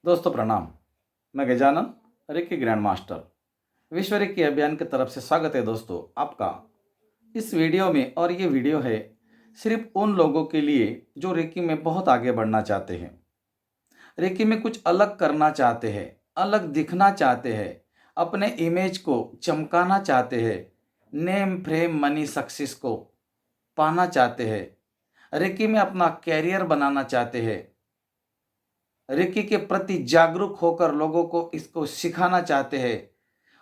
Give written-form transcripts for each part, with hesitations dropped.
दोस्तों प्रणाम। मैं गजानन रेकी ग्रैंड मास्टर विश्व रेकी अभियान की तरफ से स्वागत है दोस्तों आपका इस वीडियो में। और ये वीडियो है सिर्फ उन लोगों के लिए जो रेकी में बहुत आगे बढ़ना चाहते हैं, रेकी में कुछ अलग करना चाहते हैं, अलग दिखना चाहते हैं, अपने इमेज को चमकाना चाहते हैं, नेम फ्रेम मनी सक्सेस को पाना चाहते हैं, रेकी में अपना कैरियर बनाना चाहते हैं, रेकी के प्रति जागरूक होकर लोगों को इसको सिखाना चाहते हैं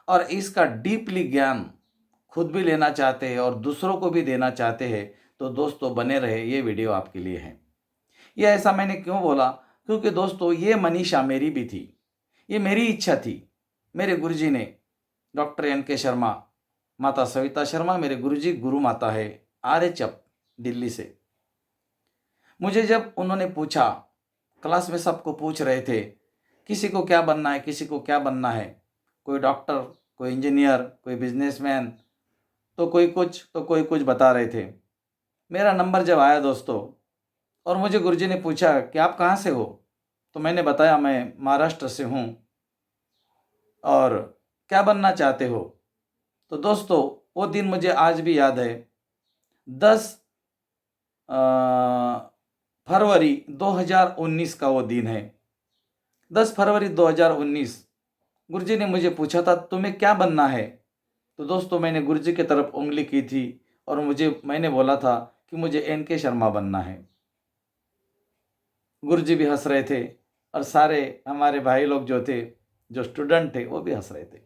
और इसका डीपली ज्ञान खुद भी लेना चाहते हैं और दूसरों को भी देना चाहते हैं, तो दोस्तों बने रहे, ये वीडियो आपके लिए है। ये ऐसा मैंने क्यों बोला, क्योंकि दोस्तों ये मनीषा मेरी भी थी, ये मेरी इच्छा थी। मेरे गुरुजी ने डॉक्टर एन.के. शर्मा, माता सविता शर्मा मेरे गुरुजी, गुरु माता है आरएचएफ दिल्ली से। मुझे जब उन्होंने पूछा, क्लास में सबको पूछ रहे थे किसी को क्या बनना है, किसी को क्या बनना है, कोई डॉक्टर, कोई इंजीनियर, कोई बिजनेसमैन, तो कोई कुछ बता रहे थे। मेरा नंबर जब आया दोस्तों और मुझे गुरुजी ने पूछा कि आप कहाँ से हो, तो मैंने बताया मैं महाराष्ट्र से हूँ और क्या बनना चाहते हो। तो दोस्तों वो दिन मुझे आज भी याद है। 10 फरवरी 2019 का वो दिन है। 10 फरवरी 2019 गुरुजी ने मुझे पूछा था तुम्हें क्या बनना है। तो दोस्तों मैंने गुरुजी की तरफ उंगली की थी और मैंने बोला था कि मुझे एन.के. शर्मा बनना है। गुरुजी भी हंस रहे थे और सारे हमारे भाई लोग जो थे, जो स्टूडेंट थे, वो भी हंस रहे थे।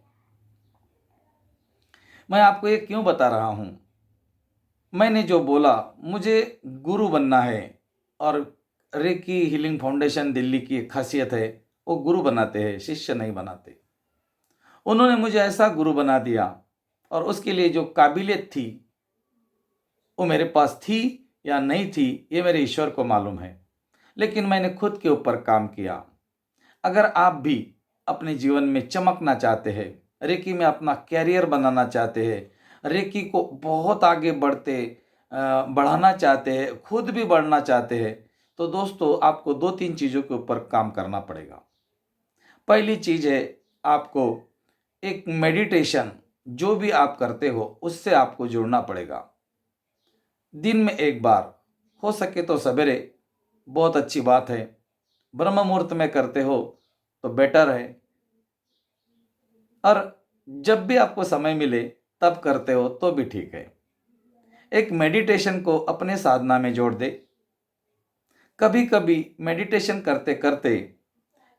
मैं आपको ये क्यों बता रहा हूँ, मैंने जो बोला मुझे गुरु बनना है और रेकी हीलिंग फाउंडेशन दिल्ली की एक खासियत है, वो गुरु बनाते हैं, शिष्य नहीं बनाते। उन्होंने मुझे ऐसा गुरु बना दिया और उसके लिए जो काबिलियत थी वो मेरे पास थी या नहीं थी ये मेरे ईश्वर को मालूम है, लेकिन मैंने खुद के ऊपर काम किया। अगर आप भी अपने जीवन में चमकना चाहते हैं, रेकी में अपना कैरियर बनाना चाहते हैं, रेकी को बहुत आगे बढ़ाना चाहते हैं, खुद भी बढ़ना चाहते हैं, तो दोस्तों आपको 2-3 चीज़ों के ऊपर काम करना पड़ेगा। पहली चीज़ है, आपको एक मेडिटेशन जो भी आप करते हो उससे आपको जुड़ना पड़ेगा। दिन में एक बार, हो सके तो सवेरे, बहुत अच्छी बात है। ब्रह्म मुहूर्त में करते हो तो बेटर है, और जब भी आपको समय मिले तब करते हो तो भी ठीक है। एक मेडिटेशन को अपने साधना में जोड़ दे। कभी कभी मेडिटेशन करते करते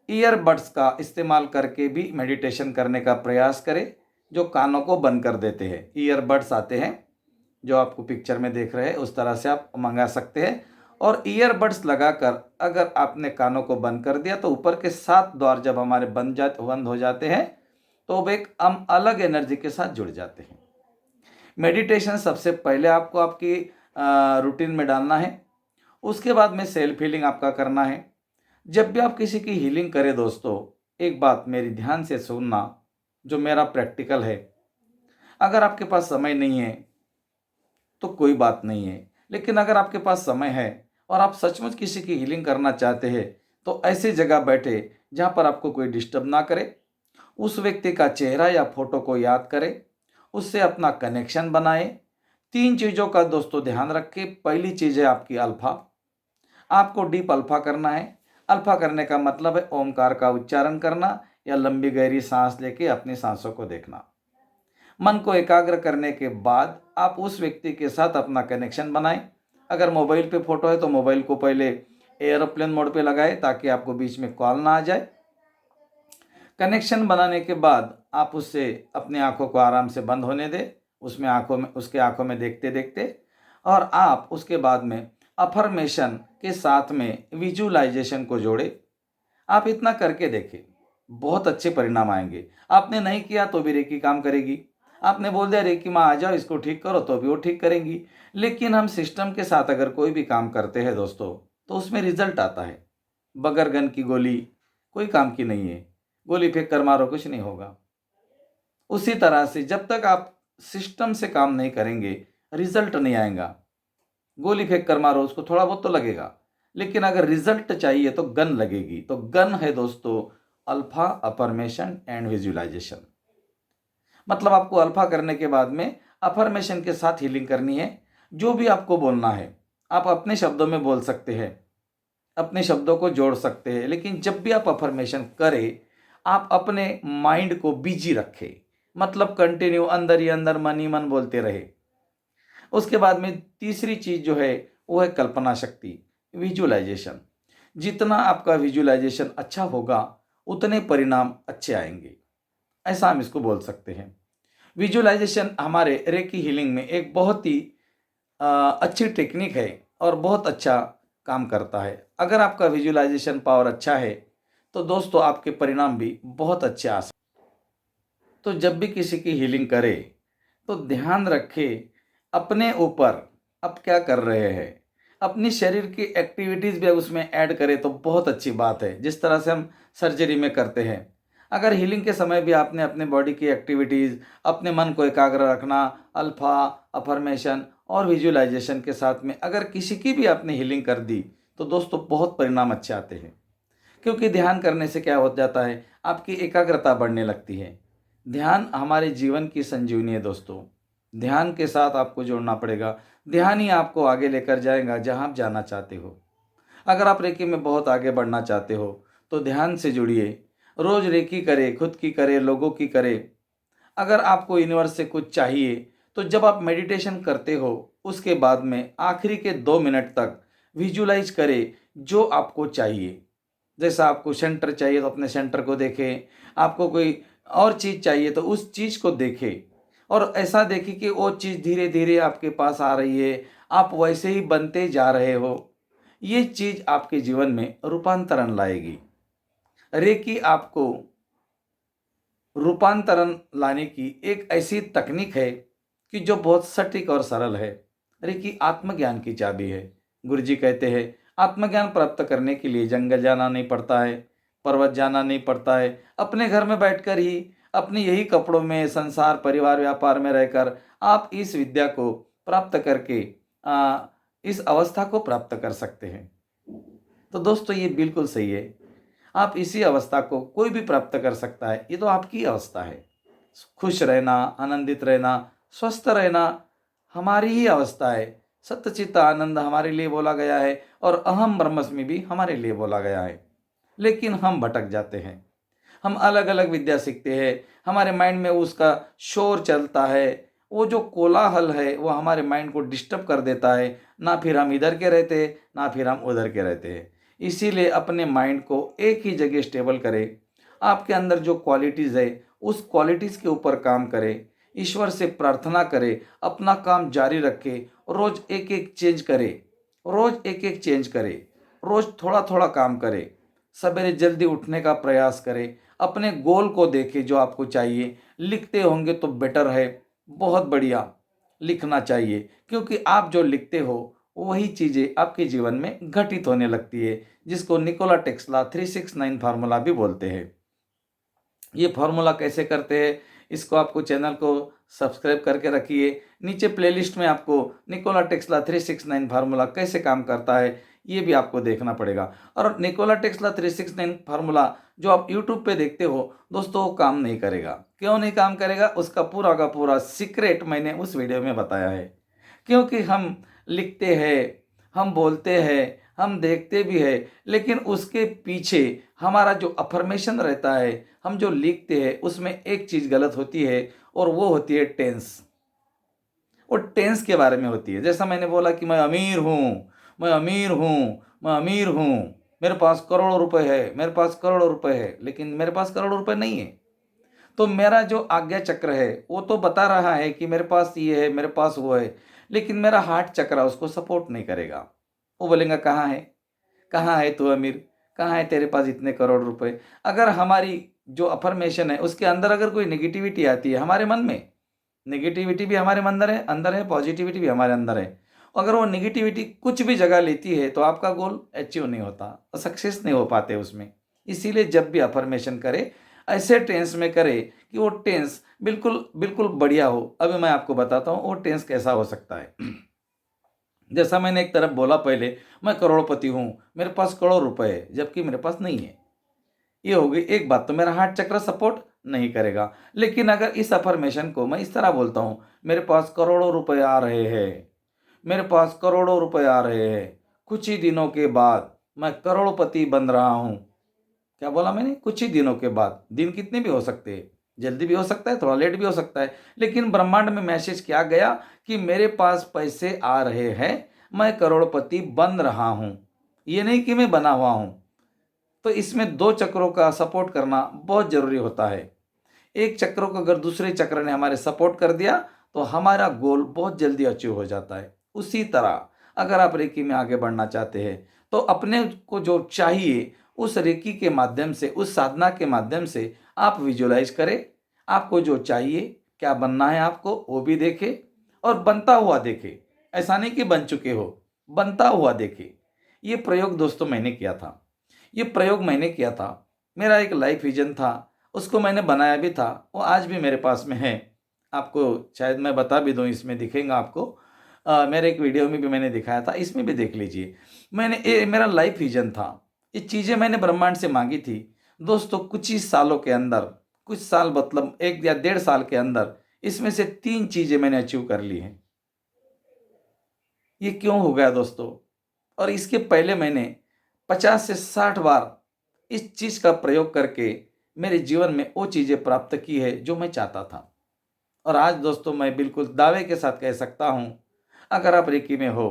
ईयरबड्स का इस्तेमाल करके भी मेडिटेशन करने का प्रयास करें, जो कानों को बंद कर देते हैं। ईयरबड्स आते हैं जो आपको पिक्चर में देख रहे हैं, उस तरह से आप मंगा सकते हैं। और ईयरबड्स लगाकर अगर आपने कानों को बंद कर दिया तो ऊपर के 7 द्वार जब हमारे बंद हो जाते हैं तो अब एक हम अलग एनर्जी के साथ जुड़ जाते हैं। मेडिटेशन सबसे पहले आपको आपकी रूटीन में डालना है। उसके बाद में सेल्फ हीलिंग आपका करना है। जब भी आप किसी की हीलिंग करें दोस्तों, एक बात मेरी ध्यान से सुनना, जो मेरा प्रैक्टिकल है। अगर आपके पास समय नहीं है तो कोई बात नहीं है, लेकिन अगर आपके पास समय है और आप सचमुच किसी की हीलिंग करना चाहते हैं तो ऐसी जगह बैठे जहाँ पर आपको कोई डिस्टर्ब ना करे। उस व्यक्ति का चेहरा या फोटो को याद करें, उससे अपना कनेक्शन बनाए। 3 चीज़ों का दोस्तों ध्यान रखें। पहली चीज़ है आपकी अल्फा। आपको डीप अल्फा करना है। अल्फा करने का मतलब है ओमकार का उच्चारण करना या लंबी गहरी सांस लेके अपनी सांसों को देखना। मन को एकाग्र करने के बाद आप उस व्यक्ति के साथ अपना कनेक्शन बनाएं। अगर मोबाइल पे फोटो है तो मोबाइल को पहले एयरप्लेन मोड पे लगाएं ताकि आपको बीच में कॉल ना आ जाए। कनेक्शन बनाने के बाद आप उससे अपनी आंखों को आराम से बंद होने दें, उसके आंखों में देखते देखते, और आप उसके बाद में अफर्मेशन के साथ में विजुअलाइजेशन को जोड़े। आप इतना करके देखें, बहुत अच्छे परिणाम आएंगे। आपने नहीं किया तो भी रेकी काम करेगी। आपने बोल दिया रेकी माँ आ जाओ इसको ठीक करो, तो भी वो ठीक करेंगी। लेकिन हम सिस्टम के साथ अगर कोई भी काम करते हैं दोस्तों तो उसमें रिजल्ट आता है। बगैर गन की गोली कोई काम की नहीं है। गोली फेंक कर मारो, कुछ नहीं होगा। उसी तरह से जब तक आप सिस्टम से काम नहीं करेंगे रिजल्ट नहीं आएगा। गोली फेंक कर मारो, उसको थोड़ा बहुत तो लगेगा, लेकिन अगर रिजल्ट चाहिए तो गन लगेगी। तो गन है दोस्तों अल्फा अफर्मेशन एंड विजुअलाइजेशन। मतलब आपको अल्फा करने के बाद में अफर्मेशन के साथ हीलिंग करनी है। जो भी आपको बोलना है आप अपने शब्दों में बोल सकते हैं, अपने शब्दों को जोड़ सकते हैं, लेकिन जब भी आप अफर्मेशन करें आप अपने माइंड को बिजी रखें। मतलब कंटिन्यू अंदर ही अंदर मन ही मन बोलते रहे। उसके बाद में तीसरी चीज जो है वो है कल्पना शक्ति, विजुअलाइजेशन। जितना आपका विजुअलाइजेशन अच्छा होगा उतने परिणाम अच्छे आएंगे, ऐसा हम इसको बोल सकते हैं। विजुअलाइजेशन हमारे रेकी हीलिंग में एक बहुत ही अच्छी टेक्निक है और बहुत अच्छा काम करता है। अगर आपका विजुअलाइजेशन पावर अच्छा है तो दोस्तों आपके परिणाम भी बहुत अच्छे आ सकते हैं। तो जब भी किसी की हीलिंग करें तो ध्यान रखें अपने ऊपर आप क्या कर रहे हैं। अपनी शरीर की एक्टिविटीज़ भी उसमें ऐड करें तो बहुत अच्छी बात है, जिस तरह से हम सर्जरी में करते हैं। अगर हीलिंग के समय भी आपने अपने बॉडी की एक्टिविटीज़, अपने मन को एकाग्र रखना, अल्फा अफर्मेशन और विजुअलाइजेशन के साथ में अगर किसी की भी आपने हीलिंग कर दी तो दोस्तों बहुत परिणाम अच्छे आते हैं। क्योंकि ध्यान करने से क्या हो जाता है, आपकी एकाग्रता बढ़ने लगती है। ध्यान हमारे जीवन की संजीवनी है दोस्तों। ध्यान के साथ आपको जोड़ना पड़ेगा। ध्यान ही आपको आगे लेकर जाएगा जहां आप जाना चाहते हो। अगर आप रेकी में बहुत आगे बढ़ना चाहते हो तो ध्यान से जुड़िए। रोज रेकी करें, खुद की करें, लोगों की करें। अगर आपको यूनिवर्स से कुछ चाहिए तो जब आप मेडिटेशन करते हो उसके बाद में आखिरी के 2 मिनट तक विजुलाइज करें जो आपको चाहिए। जैसा आपको सेंटर चाहिए तो अपने सेंटर को देखें, आपको कोई और चीज़ चाहिए तो उस चीज़ को देखें और ऐसा देखें कि वो चीज़ धीरे धीरे आपके पास आ रही है, आप वैसे ही बनते जा रहे हो। ये चीज़ आपके जीवन में रूपांतरण लाएगी। रेकी आपको रूपांतरण लाने की एक ऐसी तकनीक है कि जो बहुत सटीक और सरल है। रेकी आत्मज्ञान की चाबी है। गुरुजी कहते हैं आत्मज्ञान प्राप्त करने के लिए जंगल जाना नहीं पड़ता है, पर्वत जाना नहीं पड़ता है। अपने घर में बैठकर ही अपने यही कपड़ों में संसार परिवार व्यापार में रहकर आप इस विद्या को प्राप्त करके इस अवस्था को प्राप्त कर सकते हैं। तो दोस्तों ये बिल्कुल सही है। आप इसी अवस्था को कोई भी प्राप्त कर सकता है। ये तो आपकी अवस्था है। खुश रहना, आनंदित रहना, स्वस्थ रहना हमारी ही अवस्था है। सत्यचित्त आनंद हमारे लिए बोला गया है और अहम ब्रह्मस्मि भी हमारे लिए बोला गया है। लेकिन हम भटक जाते हैं। हम अलग अलग विद्या सीखते हैं, हमारे माइंड में उसका शोर चलता है। वो जो कोलाहल है वो हमारे माइंड को डिस्टर्ब कर देता है। ना फिर हम इधर के रहते हैं, ना फिर हम उधर के रहते हैं। इसीलिए अपने माइंड को एक ही जगह स्टेबल करें। आपके अंदर जो क्वालिटीज़ है उस क्वालिटीज़ के ऊपर काम करें। ईश्वर से प्रार्थना करें, अपना काम जारी रखें। रोज़ एक एक चेंज करें, रोज़ एक एक चेंज करें, रोज़ थोड़ा थोड़ा काम करें। सवेरे जल्दी उठने का प्रयास करें। अपने गोल को देखें जो आपको चाहिए। लिखते होंगे तो बेटर है, बहुत बढ़िया लिखना चाहिए। क्योंकि आप जो लिखते हो वही चीज़ें आपके जीवन में घटित होने लगती है, जिसको निकोला टेस्ला 369 फार्मूला भी बोलते हैं। ये फार्मूला कैसे करते हैं इसको आपको चैनल को सब्सक्राइब करके रखिए। नीचे प्लेलिस्ट में आपको निकोला टेस्ला 369 फार्मूला कैसे काम करता है ये भी आपको देखना पड़ेगा। और निकोला टेस्ला 369 फार्मूला जो आप यूट्यूब पे देखते हो दोस्तों वो काम नहीं करेगा। क्यों नहीं काम करेगा उसका पूरा का पूरा सीक्रेट मैंने उस वीडियो में बताया है। क्योंकि हम लिखते हैं, हम बोलते हैं, हम देखते भी हैं, लेकिन उसके पीछे हमारा जो अफर्मेशन रहता है, हम जो लिखते हैं उसमें एक चीज़ गलत होती है और वो होती है टेंस। वो टेंस के बारे में होती है। जैसा मैंने बोला कि मैं अमीर हूँ, मैं अमीर हूँ, मैं अमीर हूँ, मेरे पास करोड़ों रुपए है, मेरे पास करोड़ों रुपए है, लेकिन मेरे पास करोड़ों रुपए नहीं है। तो मेरा जो आज्ञा चक्र है वो तो बता रहा है कि मेरे पास ये है, मेरे पास वो है, लेकिन मेरा हार्ट चक्र उसको सपोर्ट नहीं करेगा। वो बोलेगा कहाँ है, कहाँ है तू अमीर, कहाँ है तेरे पास इतने करोड़ रुपए। अगर हमारी जो अफर्मेशन है उसके अंदर अगर कोई नेगेटिविटी आती है हमारे मन में, नेगेटिविटी भी हमारे अंदर है, पॉजिटिविटी भी हमारे अंदर है। अगर वो नेगेटिविटी कुछ भी जगह लेती है तो आपका गोल अचीव नहीं होता, सक्सेस नहीं हो पाते उसमें। इसीलिए जब भी अफर्मेशन करे ऐसे टेंस में करे कि वो टेंस बिल्कुल बिल्कुल बढ़िया हो। अभी मैं आपको बताता हूँ वो टेंस कैसा हो सकता है। जैसा मैंने एक तरफ बोला पहले, मैं करोड़पति हूँ, मेरे पास करोड़ों रुपए है, जबकि मेरे पास नहीं है। ये हो गई एक बात, तो मेरा हार्ट चक्र सपोर्ट नहीं करेगा। लेकिन अगर इस अफर्मेशन को मैं इस तरह बोलता हूँ, मेरे पास करोड़ों रुपए आ रहे हैं, मेरे पास करोड़ों रुपए आ रहे हैं, कुछ ही दिनों के बाद मैं करोड़पति बन रहा हूँ। क्या बोला मैंने? कुछ ही दिनों के बाद। दिन कितने भी हो सकते हैं, जल्दी भी हो सकता है, थोड़ा लेट भी हो सकता है, लेकिन ब्रह्मांड में मैसेज क्या गया कि मेरे पास पैसे आ रहे हैं, मैं करोड़पति बन रहा हूँ। ये नहीं कि मैं बना हुआ हूँ। तो इसमें दो चक्रों का सपोर्ट करना बहुत जरूरी होता है। एक चक्रों को अगर दूसरे चक्र ने हमारे सपोर्ट कर दिया तो हमारा गोल बहुत जल्दी अचीव हो जाता है। उसी तरह अगर आप रेकी में आगे बढ़ना चाहते हैं तो अपने को जो चाहिए उस रेकी के माध्यम से, उस साधना के माध्यम से आप विजुलाइज करें। आपको जो चाहिए, क्या बनना है आपको, वो भी देखें और बनता हुआ देखें। ऐसा नहीं कि बन चुके हो, बनता हुआ देखें। ये प्रयोग दोस्तों मैंने किया था, ये प्रयोग मैंने किया था। मेरा एक लाइफ विजन था, उसको मैंने बनाया भी था, वो आज भी मेरे पास में है। आपको शायद मैं बता भी दूँ, इसमें दिखेगा आपको। मेरे एक वीडियो में भी मैंने दिखाया था, इसमें भी देख लीजिए। मेरा लाइफ विजन था, ये चीज़ें मैंने ब्रह्मांड से मांगी थी। दोस्तों कुछ ही सालों के अंदर, कुछ साल मतलब 1 या 1.5 साल के अंदर, इसमें से 3 चीज़ें मैंने अचीव कर ली हैं। ये क्यों हो गया दोस्तों? और इसके पहले मैंने 50 से 60 बार इस चीज़ का प्रयोग करके मेरे जीवन में वो चीज़ें प्राप्त की है जो मैं चाहता था। और आज दोस्तों मैं बिल्कुल दावे के साथ कह सकता हूँ, अगर आप रेकी में हो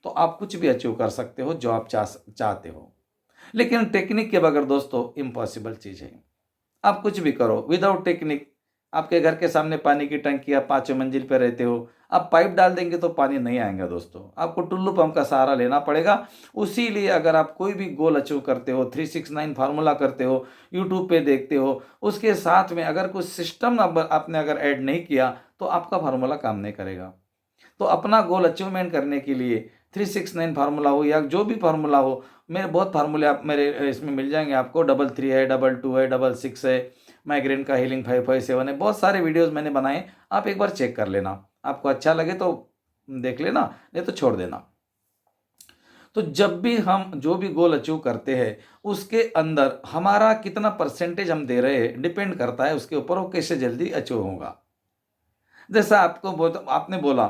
तो आप कुछ भी अचीव कर सकते हो जो आप चाहते हो। लेकिन टेक्निक के बगैर दोस्तों इम्पॉसिबल चीज़ है। आप कुछ भी करो विदाउट टेक्निक। आपके घर के सामने पानी की टंकी, आप 5वें मंजिल पे रहते हो, आप पाइप डाल देंगे तो पानी नहीं आएगा दोस्तों, आपको टुल्लू पंप का सहारा लेना पड़ेगा। उसीलिए अगर आप कोई भी गोल अचीव करते हो, 369 फार्मूला करते हो, यूट्यूब पे देखते हो, उसके साथ में अगर कुछ सिस्टम आपने अगर ऐड नहीं किया तो आपका फार्मूला काम नहीं करेगा। तो अपना गोल अचीवमेंट करने के लिए 369 फार्मूला हो या जो भी फार्मूला हो, मेरे बहुत फार्मूले आप मेरे इसमें मिल जाएंगे आपको। 33 है, 22 है, 66 है, माइग्रेन का हीलिंग 557 है। बहुत सारे वीडियोस मैंने बनाए, आप एक बार चेक कर लेना। आपको अच्छा लगे तो देख लेना, नहीं तो छोड़ देना। तो जब भी हम जो भी गोल अचीव करते हैं उसके अंदर हमारा कितना परसेंटेज हम दे रहे हैं डिपेंड करता है उसके ऊपर, वो कैसे जल्दी अचीव होगा। जैसा आपने बोला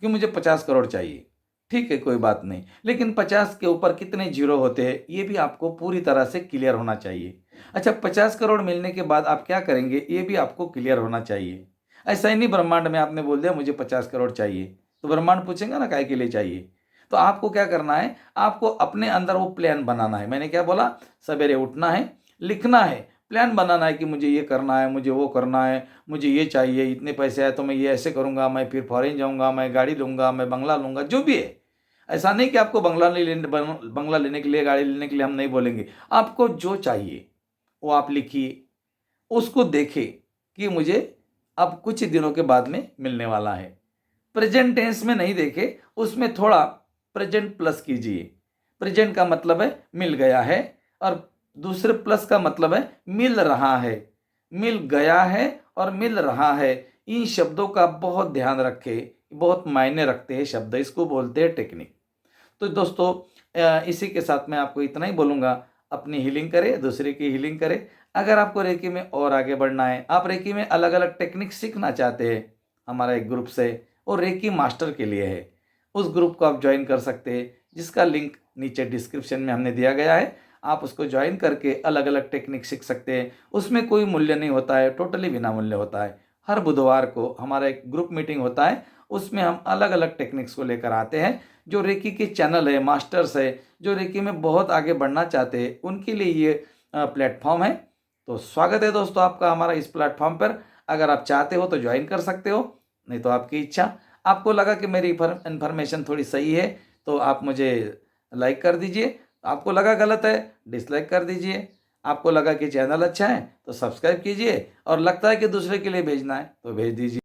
कि मुझे 50 करोड़ चाहिए, ठीक है कोई बात नहीं, लेकिन 50 के ऊपर कितने जीरो होते हैं ये भी आपको पूरी तरह से क्लियर होना चाहिए। अच्छा, 50 करोड़ मिलने के बाद आप क्या करेंगे ये भी आपको क्लियर होना चाहिए। ऐसा ही नहीं ब्रह्मांड में आपने बोल दिया मुझे 50 करोड़ चाहिए, तो ब्रह्मांड पूछेगा ना काहे के लिए चाहिए। तो आपको क्या करना है, आपको अपने अंदर वो प्लान बनाना है। मैंने क्या बोला, सवेरे उठना है, लिखना है, प्लान बनाना है कि मुझे ये करना है, मुझे वो करना है, मुझे ये चाहिए, इतने पैसे आए तो मैं ये ऐसे करूँगा, मैं फिर फॉरेन जाऊँगा, मैं गाड़ी लूँगा, मैं बंगला लूँगा, जो भी है। ऐसा नहीं कि आपको बंगला लेने के लिए, गाड़ी लेने के लिए हम नहीं बोलेंगे। आपको जो चाहिए वो आप लिखिए, उसको देखें कि मुझे अब कुछ ही दिनों के बाद में मिलने वाला है। प्रेजेंट टेंस में नहीं देखे, उसमें थोड़ा प्रेजेंट प्लस कीजिए। प्रेजेंट का मतलब है मिल गया है, और दूसरे प्लस का मतलब है मिल रहा है। मिल गया है और मिल रहा है, इन शब्दों का बहुत ध्यान रखें, बहुत मायने रखते हैं शब्द, इसको बोलते हैं टेक्निक। तो दोस्तों इसी के साथ मैं आपको इतना ही बोलूँगा, अपनी हीलिंग करें, दूसरे की हीलिंग करें। अगर आपको रेकी में और आगे बढ़ना है, आप रेकी में अलग अलग टेक्निक सीखना चाहते हैं, हमारा एक ग्रुप से, और रेकी मास्टर के लिए है, उस ग्रुप को आप ज्वाइन कर सकते हैं, जिसका लिंक नीचे डिस्क्रिप्शन में हमने दिया गया है। आप उसको ज्वाइन करके अलग अलग टेक्निक सीख सकते हैं। उसमें कोई मूल्य नहीं होता है, टोटली बिना मूल्य होता है। हर बुधवार को हमारा एक ग्रुप मीटिंग होता है, उसमें हम अलग अलग टेक्निक्स को लेकर आते हैं। जो रेकी के चैनल है, मास्टर्स है, जो रेकी में बहुत आगे बढ़ना चाहते हैं, उनके लिए ये प्लेटफॉर्म है। तो स्वागत है दोस्तों आपका हमारा इस प्लेटफॉर्म पर। अगर आप चाहते हो तो ज्वाइन कर सकते हो, नहीं तो आपकी इच्छा। आपको लगा कि मेरी इन्फॉर्मेशन थोड़ी सही है तो आप मुझे लाइक कर दीजिए, आपको लगा गलत है डिसलाइक कर दीजिए। आपको लगा कि चैनल अच्छा है तो सब्सक्राइब कीजिए, और लगता है कि दूसरे के लिए भेजना है तो भेज दीजिए।